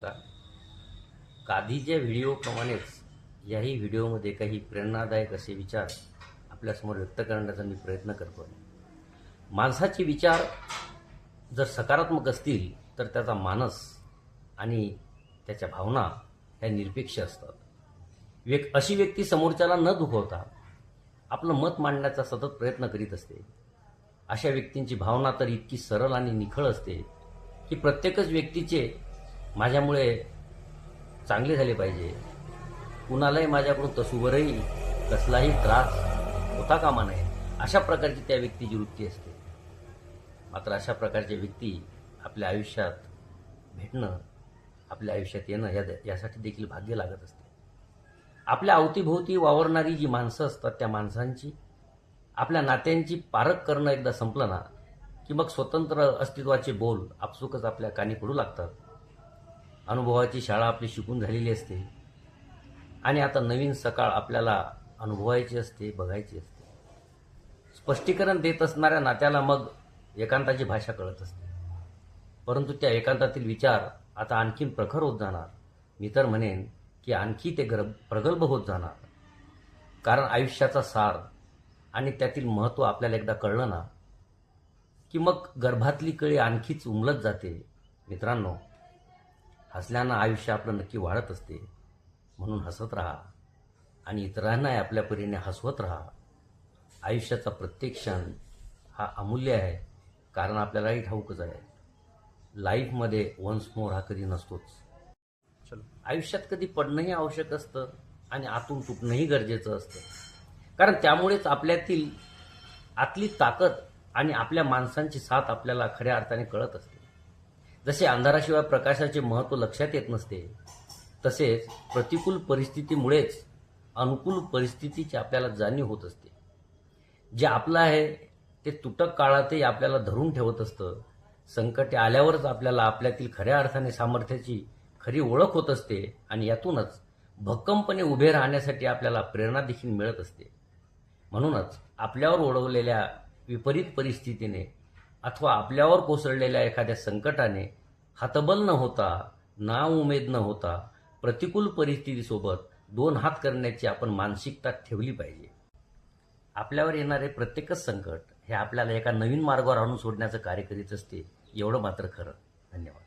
गादीच्या व्हिडिओप्रमाणेच याही व्हिडिओमध्ये काही प्रेरणादायक असे विचार आपल्यासमोर व्यक्त करण्याचा मी प्रयत्न करतो आहे. माणसाचे विचार जर सकारात्मक असतील तर त्याचा मानस आणि त्याच्या भावना ह्या निरपेक्ष असतात. अशी व्यक्ती समोरच्याला न दुखवता आपलं मत मांडण्याचा सतत प्रयत्न करीत असते. अशा व्यक्तींची भावना तर इतकी सरळ आणि निखळ असते की प्रत्येकच व्यक्तीचे माझ्यामुळे चांगले झाले पाहिजे, कुणालाही माझ्याकडून तसूवरही कसलाही त्रास होता कामा नये, अशा प्रकारची त्या व्यक्तीची वृत्ती असते. मात्र अशा प्रकारच्या व्यक्ती आपल्या आयुष्यात भेटणं, आपल्या आयुष्यात येणं यासाठी देखील भाग्य लागत असते. आपल्या अवतीभोवती वावरणारी जी माणसं असतात त्या माणसांची आपल्या नात्यांची पारख करणं एकदा संपलं ना की मग स्वतंत्र अस्तित्वाचे बोल आपसुकच आपल्या कानी पडू लागतात. अनुभवाची शाळा आपली शिकून झालेली असते आणि आता नवीन सकाळ आपल्याला अनुभवायची असते, बघायची असते. स्पष्टीकरण देत असणाऱ्या नात्याला मग एकांताची भाषा कळत असते, परंतु त्या एकांतातील विचार आता आणखीन प्रखर होत जाणार. मी तर म्हणेन की आणखी ते प्रगल्भ होत जाणार. कारण आयुष्याचा सार आणि त्यातील महत्त्व आपल्याला एकदा कळलं ना की मग गर्भातली कळी आणखीच उमलत जाते. मित्रांनो, हसल्यानं आयुष्य आपलं नक्की वाढत असते. म्हणून हसत राहा आणि इतरांनाही आपल्या परीने हसवत राहा. आयुष्याचा प्रत्येक क्षण हा अमूल्य आहे, कारण आपल्यालाही ठाऊकच आहे लाईफमध्ये वन्स मोर हा कधी नसतोच. आयुष्यात कधी पडणंही आवश्यक असतं आणि आतून तुटणंही गरजेचं असतं, कारण त्यामुळेच आपल्यातील आतली ताकद आणि आपल्या माणसांची साथ आपल्याला खऱ्या अर्थाने कळत असते. जसे अंधाराशिवाय प्रकाशाचे महत्त्व लक्षात येत नसते, तसेच प्रतिकूल परिस्थितीमुळेच अनुकूल परिस्थितीची आपल्याला जाणीव होत असते. जे आपलं आहे ते तुटक काळातही आपल्याला धरून ठेवत असतं. संकटे आल्यावरच आपल्याला आपल्यातील खऱ्या अर्थाने सामर्थ्याची खरी ओळख होत असते आणि यातूनच भक्कमपणे उभे राहण्यासाठी आपल्याला प्रेरणा देखील मिळत असते. म्हणूनच आपल्यावर ओढवलेल्या विपरीत परिस्थितीने अथवा आपल्यावर कोसळलेल्या एखाद्या संकटाने हतबल न होता, नाउमेद न होता, प्रतिकूल परिस्थितीसोबत दोन हात करण्याची आपण मानसिकता ठेवली पाहिजे. आपल्यावर येणारे प्रत्येकच संकट हे आपल्याला एका नवीन मार्गावर आणून सोडण्याचं कार्य करीत असते, एवढं मात्र खरं. धन्यवाद.